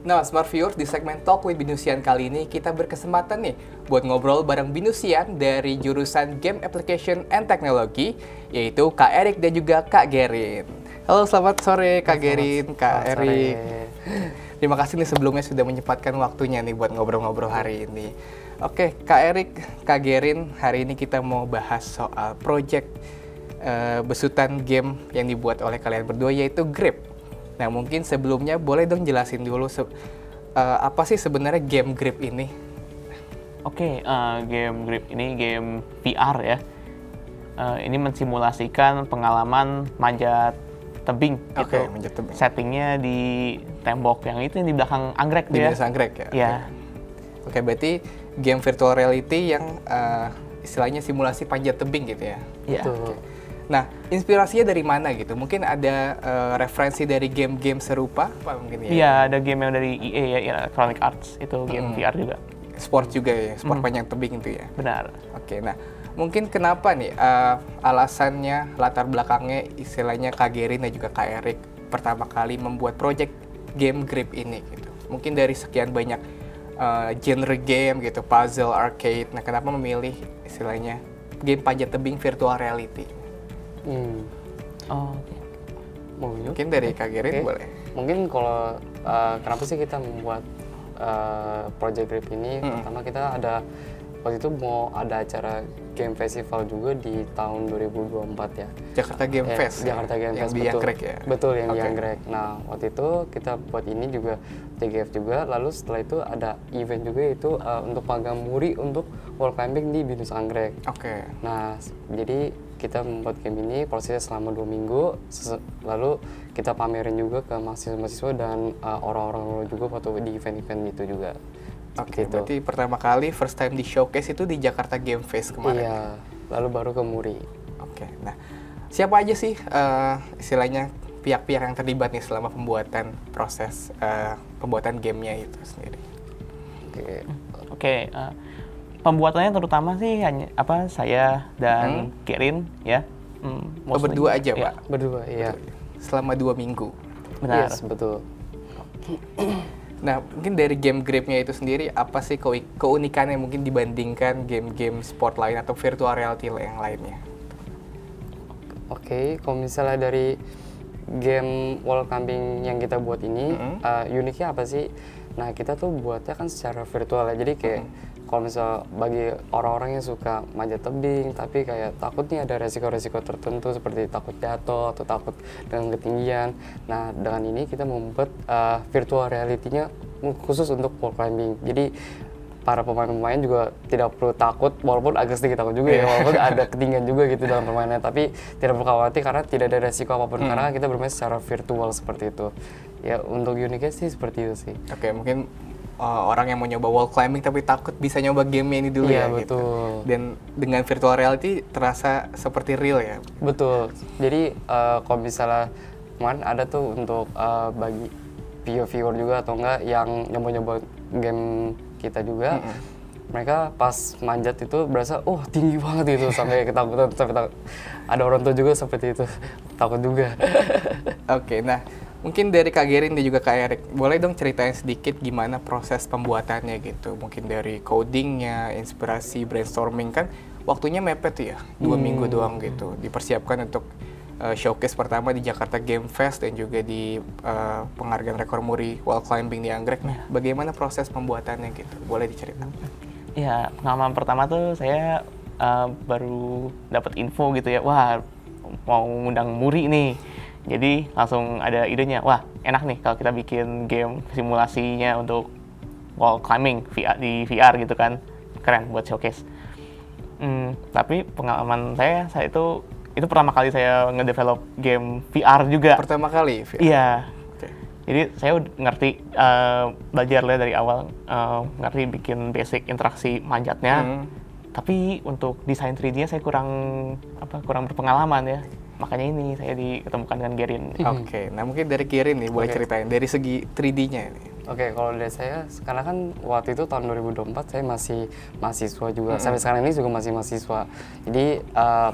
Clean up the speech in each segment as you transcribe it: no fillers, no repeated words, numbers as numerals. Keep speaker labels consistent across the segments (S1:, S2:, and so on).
S1: Nah, Smart Viewers, di segmen Talk with Binusian kali ini kita berkesempatan nih buat ngobrol bareng Binusian dari jurusan Game Application and Technology, yaitu Kak Erik dan juga Kak Gerin. Halo, selamat sore Kak Gerin, Kak Erik. Terima kasih nih sebelumnya sudah menyempatkan waktunya nih buat ngobrol-ngobrol hari ini. Oke, Kak Erik, Kak Gerin, hari ini kita mau bahas soal project besutan game yang dibuat oleh kalian berdua, yaitu Grip. Nah, mungkin sebelumnya boleh dong jelasin dulu apa sih sebenarnya game Grip ini?
S2: Oke, game Grip ini game VR ya. Ini mensimulasikan pengalaman manjat tebing.
S1: Oke,
S2: gitu.
S1: manjat tebing.
S2: Settingnya di tembok yang itu yang di belakang anggrek
S1: Di
S2: ya.
S1: desa anggrek ya?
S2: Iya.
S1: Oke, berarti game virtual reality yang istilahnya simulasi panjat tebing gitu ya?
S2: Iya.
S1: Oke. Nah, inspirasinya dari mana gitu? Mungkin ada referensi dari game-game serupa, Pak, mungkin ya?
S2: Iya, ada game yang dari EA ya, Electronic Arts, itu game VR juga.
S1: Sport juga ya, sport panjang tebing itu ya?
S2: Benar.
S1: Oke, nah mungkin kenapa nih alasannya, latar belakangnya istilahnya Kak Gerin dan juga Kak Erik pertama kali membuat project game Grip ini gitu? Mungkin dari sekian banyak genre game gitu, puzzle, arcade, nah kenapa memilih istilahnya game panjat tebing virtual reality?
S2: Oh, oke.
S1: Mungkin dari Kak Gerin boleh.
S3: Mungkin kalau kenapa sih kita membuat Project Grip ini? Pertama kita ada waktu itu mau ada acara game festival juga di tahun 2024 ya.
S1: Jakarta Game Fest.
S3: Jakarta Game Fest,
S1: yang di
S3: betul.
S1: Anggrek ya.
S3: Betul, yang di Anggrek. Nah, waktu itu kita buat ini juga TGF juga. Lalu setelah itu ada event juga yaitu untuk magang muri untuk wall climbing di Binus Anggrek.
S1: Oke.
S3: Nah, jadi kita membuat game ini prosesnya selama 2 minggu, lalu kita pamerin juga ke mahasiswa-mahasiswa dan orang-orang juga waktu di event-event itu juga.
S1: Oke,
S3: Gitu.
S1: berarti pertama kali first time di showcase itu di Jakarta Game Fest kemarin.
S3: Iya, lalu baru ke Muri.
S1: Oke, nah siapa aja sih istilahnya pihak-pihak yang terlibat nih selama pembuatan proses pembuatan gamenya itu sendiri?
S2: Oke, pembuatannya terutama sih hanya saya dan Gerin ya.
S1: Berdua aja,
S2: ya.
S1: Pak?
S3: Berdua, iya.
S1: Selama 2 minggu?
S2: Benar.
S3: Yes, betul.
S1: Nah, mungkin dari game Grip-nya itu sendiri, apa sih keunikannya mungkin dibandingkan game-game sport lain atau virtual reality yang lainnya?
S3: Oke, kalau misalnya dari game wall climbing yang kita buat ini, uniknya apa sih? Nah, kita tuh buatnya kan secara virtual ya, jadi kayak kalau misalnya bagi orang-orang yang suka manjat tebing, tapi kayak takut nih ada resiko-resiko tertentu seperti takut jatuh atau takut dengan ketinggian. Nah, dengan ini kita membuat virtual reality-nya khusus untuk wall climbing. Jadi para pemain-pemain juga tidak perlu takut, walaupun agak sedikit takut juga ya, walaupun ada ketinggian juga gitu dalam permainannya, tapi tidak perlu khawatir karena tidak ada resiko apapun, karena kita bermain secara virtual seperti itu. Ya, untuk uniknya sih seperti itu sih.
S1: Oke, mungkin orang yang mau nyoba wall climbing tapi takut bisa nyoba game ini dulu ya,
S3: betul.
S1: gitu. Dan dengan virtual reality terasa seperti real ya.
S3: Betul. Jadi kalau misalnya kemarin ada tuh untuk bagi viewer juga atau enggak yang nyoba-nyoba game kita juga, mereka pas manjat itu berasa tinggi banget itu sampai ketakutan, ada orang tua juga seperti itu takut juga.
S1: Oke, nah mungkin dari Kak Gerin dan juga Kak Erik, boleh dong ceritain sedikit gimana proses pembuatannya gitu. Mungkin dari codingnya, inspirasi, brainstorming, kan waktunya mepet tuh ya, 2 minggu doang gitu. Dipersiapkan untuk showcase pertama di Jakarta Game Fest dan juga di penghargaan rekor muri wall climbing di Anggrek. Nah, bagaimana proses pembuatannya gitu? Boleh diceritakan?
S2: Ya, pengalaman pertama tuh saya baru dapat info gitu ya, wah mau ngundang muri nih. Jadi langsung ada idenya, wah enak nih kalau kita bikin game simulasinya untuk wall climbing di VR gitu kan, keren buat showcase. Tapi pengalaman saya itu pertama kali saya ngedevelop game VR juga.
S1: Pertama kali VR?
S2: Iya.
S1: Okay.
S2: Jadi saya ngerti, belajar dari awal, ngerti bikin basic interaksi manjatnya. Tapi untuk desain 3D-nya saya kurang berpengalaman ya. Makanya ini saya diketemukan dengan Gerin.
S1: Oke, nah mungkin dari Gerin nih boleh ceritain dari segi 3D-nya ini.
S3: Oke, kalau dari saya, karena kan waktu itu tahun 2024 saya masih mahasiswa juga, sampai sekarang ini juga masih mahasiswa. Jadi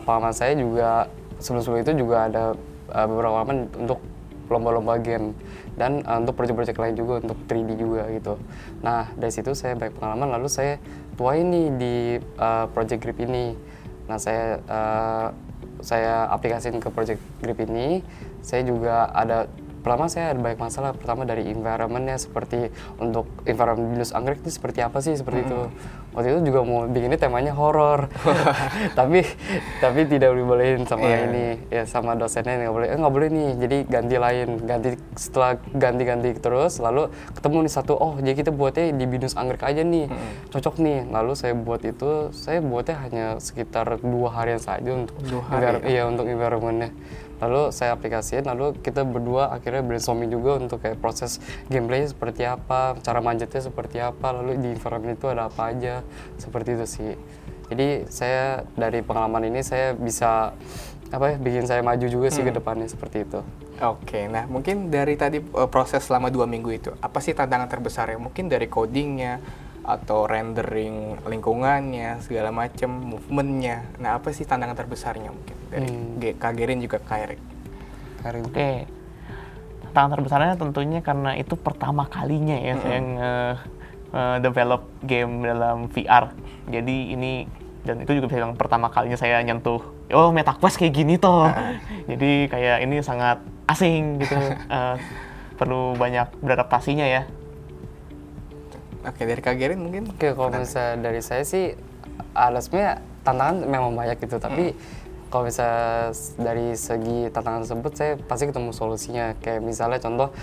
S3: pengalaman saya juga sebelum itu juga ada beberapa pengalaman untuk lomba-lomba game. dan untuk project-project lain juga, untuk 3D juga gitu. Nah dari situ saya banyak pengalaman, lalu saya tuai nih di project grip ini. Nah saya aplikasiin ke project grip ini. Saya juga pertama saya ada banyak masalah. Pertama dari environment-nya, seperti untuk environment Binus Anggrek itu seperti apa sih, seperti itu. Waktu itu juga mau bikinnya temanya horor, tapi tidak dibolehin sama ini ya, sama dosennya nggak boleh nih. Jadi setelah ganti terus, lalu ketemu nih satu, oh jadi kita buatnya di Binus Anggrek aja nih, cocok nih. Lalu saya buatnya hanya sekitar 2 harian saja untuk untuk environment-nya. Lalu saya aplikasiin, lalu kita berdua akhirnya brainstorming juga untuk kayak proses gameplay seperti apa, cara manjatnya seperti apa, lalu di environment itu ada apa aja, seperti itu sih. Jadi saya dari pengalaman ini saya bisa bikin saya maju juga sih ke depannya, seperti itu.
S1: Oke, nah mungkin dari tadi proses selama 2 minggu itu, apa sih tantangan terbesar ya? Mungkin dari codingnya, atau rendering lingkungannya, segala macam, movementnya. Nah, apa sih tantangan terbesarnya mungkin dari Kak Gerin juga Kak Erik?
S2: Oke, tantangan terbesarnya tentunya karena itu pertama kalinya ya saya develop game dalam VR. Jadi dan itu juga bisa bilang pertama kalinya saya nyentuh, MetaQuest kayak gini toh. Jadi kayak ini sangat asing gitu, perlu banyak beradaptasinya ya.
S1: Oke, dari Kak Gerin mungkin?
S3: Oke, kalau misalnya dari saya sih, sebenarnya tantangan memang banyak gitu, tapi kalau misalnya dari segi tantangan tersebut, saya pasti ketemu solusinya. Kayak misalnya contoh,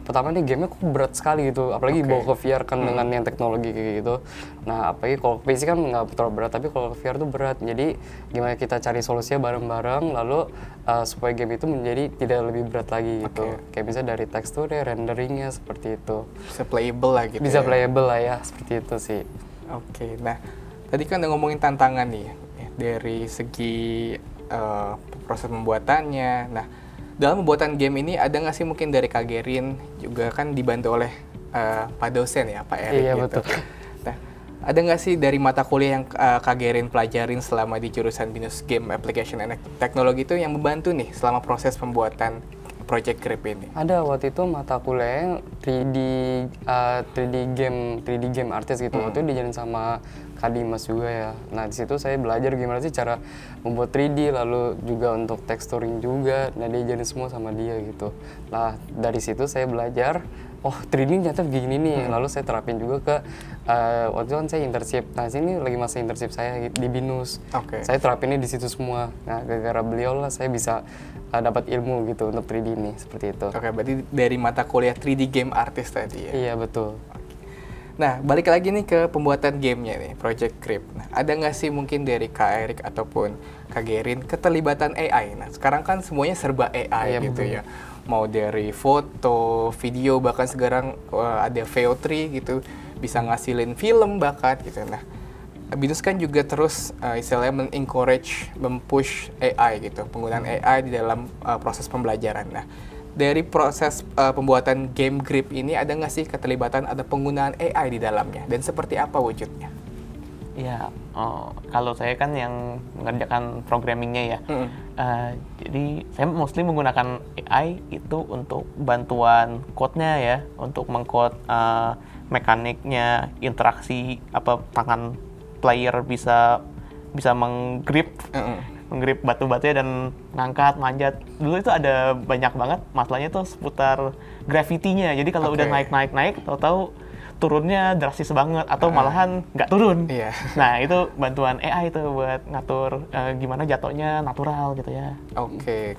S3: pertama nih gamenya kok berat sekali gitu, apalagi bawa ke VR kan dengan yang teknologi kayak gitu. Nah, apalagi kalau PC kan nggak terlalu berat, tapi kalau VR tuh berat. Jadi gimana kita cari solusinya bareng-bareng, lalu supaya game itu menjadi tidak lebih berat lagi gitu. Kayak misalnya dari teksturnya, renderingnya, seperti itu.
S1: Bisa playable lah gitu.
S3: Bisa playable lah ya, seperti itu sih.
S1: Oke, nah tadi kan udah ngomongin tantangan nih, dari segi proses pembuatannya. Nah, dalam pembuatan game ini ada nggak sih mungkin dari Kak Gerin juga kan dibantu oleh Pak dosen ya, Pak Erik
S3: iya,
S1: gitu.
S3: Betul.
S1: Nah, ada nggak sih dari mata kuliah yang Kak Gerin pelajarin selama di jurusan Binus Game Application and Technology itu yang membantu nih selama proses pembuatan project grip ini?
S3: Ada, waktu itu mata kuliah 3D game artist gitu. Waktu itu diajarin sama Kak Dimas juga ya. Nah, di situ saya belajar gimana sih cara membuat 3D, lalu juga untuk texturing juga. Nah, diajarin semua sama dia gitu. Nah, dari situ saya belajar, 3D ternyata begini nih. Lalu saya terapin juga ke waktu itu kan saya internship. Nah, sini lagi masa internship saya di Binus. Saya terapinnya di situ semua. Nah, gara-gara beliau lah saya bisa dapat ilmu gitu untuk 3D ini, seperti itu.
S1: Berarti dari mata kuliah 3D game artist tadi ya?
S3: Iya, betul.
S1: Nah, balik lagi nih ke pembuatan gamenya nih, Project Grip. Nah, ada nggak sih mungkin dari Kak Erik ataupun Kak Gerin keterlibatan AI? Nah, sekarang kan semuanya serba AI gitu ya. Mau dari foto, video, bahkan sekarang ada VO3 gitu, bisa ngasilin film bahkan gitu. Nah, Binus kan juga terus istilahnya men-encourage, mempush AI gitu, penggunaan AI di dalam proses pembelajaran. Nah, dari proses pembuatan game grip ini ada nggak sih keterlibatan ada penggunaan AI di dalamnya dan seperti apa wujudnya?
S2: Ya, kalau saya kan yang mengerjakan programmingnya ya, jadi saya mostly menggunakan AI itu untuk bantuan code-nya ya, untuk mengcode mekaniknya, interaksi tangan player bisa menggrip batu-batunya dan ngangkat, manjat. Dulu itu ada banyak banget masalahnya tuh seputar gravity-nya. Jadi kalau udah naik, tahu-tahu turunnya drastis banget atau malahan nggak turun. Nah, itu bantuan AI itu buat ngatur gimana jatuhnya natural gitu ya.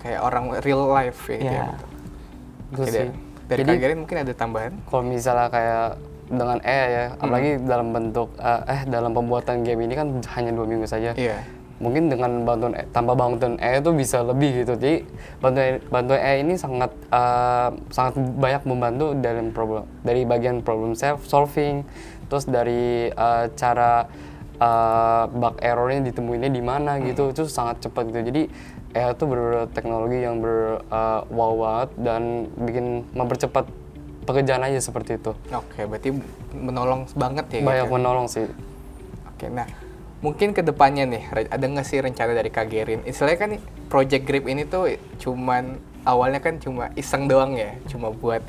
S3: Kayak orang real life ya.
S1: Dari Kak Gerin mungkin ada tambahan?
S3: Kalau misalnya kayak dengan AI ya, apalagi dalam bentuk dalam pembuatan game ini kan hanya 2 minggu saja. Mungkin dengan tanpa bantuan AI itu bisa lebih gitu. Jadi bantuan AI ini sangat banyak membantu dari bagian problem solving, terus dari cara bug errornya ditemuinnya di mana gitu, itu sangat cepat gitu. Jadi AI itu benar-benar teknologi yang wow banget dan bikin mempercepat pekerjaan aja seperti itu.
S1: Berarti menolong banget ya?
S3: Banyak menolong sih.
S1: Nah, mungkin kedepannya nih, ada nggak sih rencana dari Kak Gerin? Istilahnya kan nih, Project Grip ini tuh cuman awalnya kan cuma iseng doang ya, cuma buat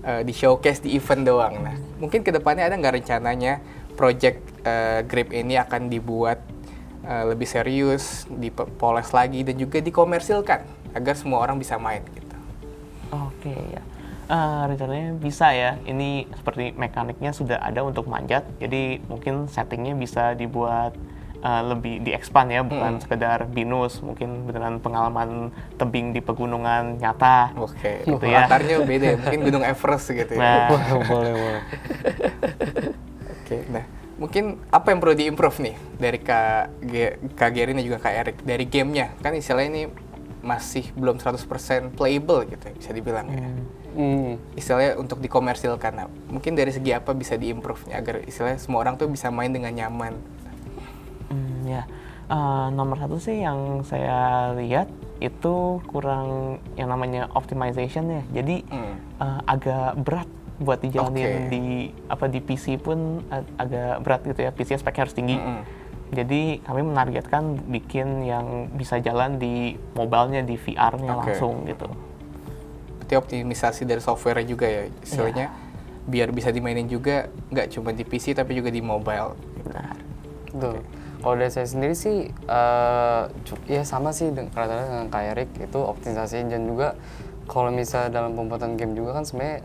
S1: di showcase di event doang. Nah, mungkin kedepannya ada nggak rencananya project Grip ini akan dibuat lebih serius, dipoles lagi dan juga dikomersilkan agar semua orang bisa main gitu.
S2: Oke ya. Rencananya bisa ya. Ini seperti mekaniknya sudah ada untuk manjat, jadi mungkin settingnya bisa dibuat lebih di-expand ya, bukan sekedar binus, mungkin beneran pengalaman tebing di pegunungan nyata.
S1: Oke,
S2: gitu ya.
S1: latarnya beda ya, mungkin Gunung Everest gitu ya.
S2: Nah,
S3: boleh.
S1: Oke, nah mungkin apa yang perlu di-improve nih dari Kak Gerin dan juga Kak Erik dari gamenya? Kan istilahnya ini masih belum 100% playable gitu ya, bisa dibilang ya. Istilahnya untuk dikomersilkan, nah, mungkin dari segi apa bisa di-improve-nya agar istilahnya semua orang tuh bisa main dengan nyaman.
S2: Ya, nomor satu sih yang saya lihat itu kurang yang namanya optimization ya. Jadi agak berat buat dijalanin di PC pun agak berat gitu ya. PC speknya harus tinggi. Jadi kami menargetkan bikin yang bisa jalan di mobile-nya, di VR-nya langsung gitu.
S1: Berarti optimisasi dari software juga ya, istilahnya biar bisa dimainin juga nggak cuma di PC tapi juga di mobile.
S2: Benar.
S3: Betul. Kalau dari saya sendiri sih, ya sama sih rata-rata dengan Kak Erik, itu optimisasi dan juga kalau misalnya dalam pembuatan game juga kan sebenarnya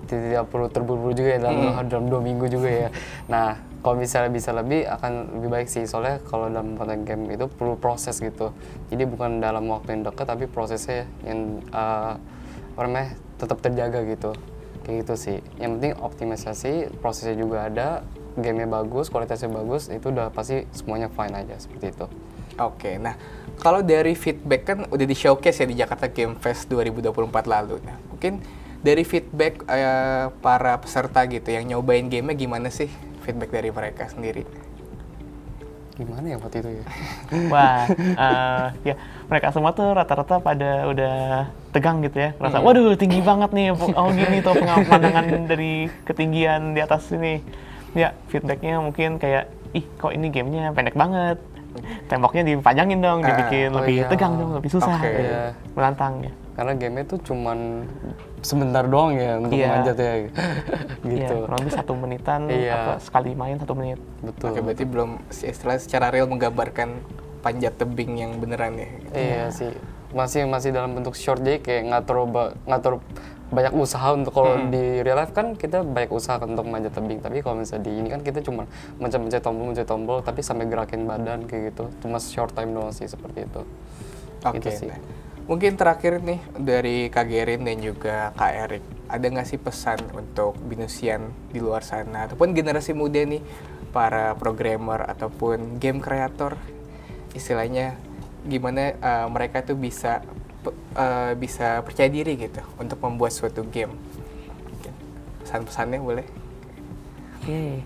S3: tidak perlu terburu-buru juga ya dalam 2 minggu juga ya. Nah, kalau misalnya bisa lebih akan lebih baik sih, soalnya kalau dalam pembuatan game itu perlu proses gitu. Jadi bukan dalam waktu yang dekat tapi prosesnya yang tetap terjaga gitu. Kayak gitu sih. Yang penting optimisasi, prosesnya juga ada, gamenya bagus, kualitasnya bagus, itu udah pasti semuanya fine aja seperti itu.
S1: Oke, nah kalau dari feedback kan udah di showcase ya di Jakarta Game Fest 2024 lalu. Nah, mungkin dari feedback para peserta gitu yang nyobain gamenya gimana sih feedback dari mereka sendiri?
S3: Gimana ya waktu itu ya?
S2: Wah, ya mereka semua tuh rata-rata pada udah tegang gitu ya, ngerasa waduh tinggi banget nih, oh gini tuh pemandangan dari ketinggian di atas sini. Ya feedbacknya mungkin kayak, ih kok ini gamenya pendek banget, temboknya dipanjangin dong, dibikin lebih tegang dong, lebih susah, menantang ya.
S3: Karena gamenya tuh cuman sebentar doang ya untuk manjat ya, gitu.
S2: Iya, kurang lebih 1 menitan, atau sekali main 1 menit.
S1: Betul. Oke, berarti belum istilahnya secara real menggambarkan panjat tebing yang beneran ya.
S3: Iya sih, masih dalam bentuk short, jadi kayak nggak terlalu banyak usaha untuk kalau di real life kan kita banyak usaha untuk manjat tebing, tapi kalau misalnya di ini kan kita cuma mencet tombol tapi sampai gerakin badan kayak gitu, cuma short time doang sih seperti itu.
S1: Oke,
S3: Gitu sih.
S1: nah, mungkin terakhir nih dari Kak Gerin dan juga Kak Erik, ada nggak sih pesan untuk binusian di luar sana ataupun generasi muda nih, para programmer ataupun game creator, istilahnya gimana mereka tuh bisa percaya diri gitu untuk membuat suatu game? Pesan-pesannya boleh?
S2: Oke,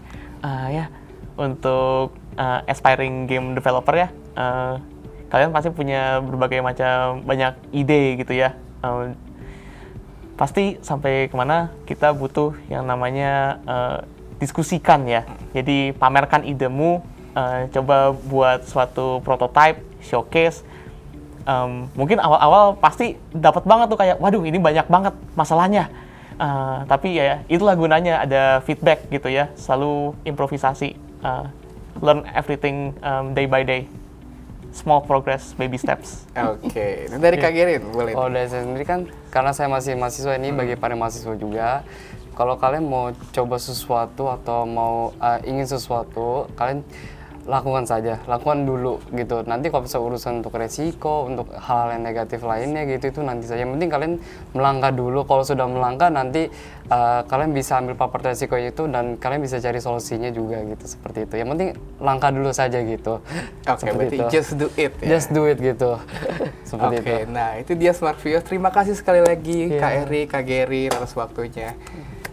S2: ya untuk aspiring game developer ya, kalian pasti punya berbagai macam banyak ide gitu ya. Pasti sampai kemana kita butuh yang namanya diskusikan ya. Jadi pamerkan idemu, coba buat suatu prototype, showcase. Mungkin awal-awal pasti dapat banget tuh kayak, waduh ini banyak banget masalahnya. Tapi ya itulah gunanya ada feedback gitu ya. Selalu improvisasi, learn everything day by day. Small progress, baby steps.
S1: Oke, dari Kak Gerin boleh.
S3: Kalau dari saya sendiri kan, karena saya masih mahasiswa ini, bagi para mahasiswa juga, kalau kalian mau coba sesuatu atau mau ingin sesuatu, kalian lakukan saja, lakukan dulu gitu. Nanti kalau bisa urusan untuk resiko, untuk hal-hal yang negatif lainnya gitu, itu nanti saja. Yang penting kalian melangkah dulu. Kalau sudah melangkah nanti kalian bisa ambil part resiko itu dan kalian bisa cari solusinya juga gitu, seperti itu. Yang penting langkah dulu saja gitu.
S1: Oke, berarti itu. Just do it ya?
S3: Just do it gitu. Seperti itu.
S1: Oke, nah itu dia Smart Viewers. Terima kasih sekali lagi Kak Erik, Kak Gerin atas waktunya.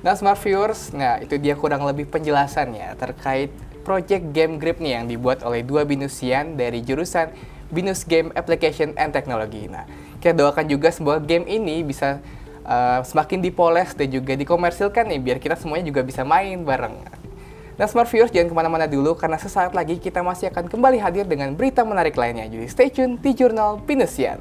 S1: Nah Smart Viewers, nah itu dia kurang lebih penjelasannya terkait project game Grip nih yang dibuat oleh 2 binusian dari jurusan Binus Game Application and Technology. Nah, kita doakan juga semoga game ini bisa semakin dipoles dan juga dikomersilkan nih, biar kita semuanya juga bisa main bareng. Nah, Smart Viewers jangan kemana-mana dulu, karena sesaat lagi kita masih akan kembali hadir dengan berita menarik lainnya. Jadi stay tune di Jurnal Binusian.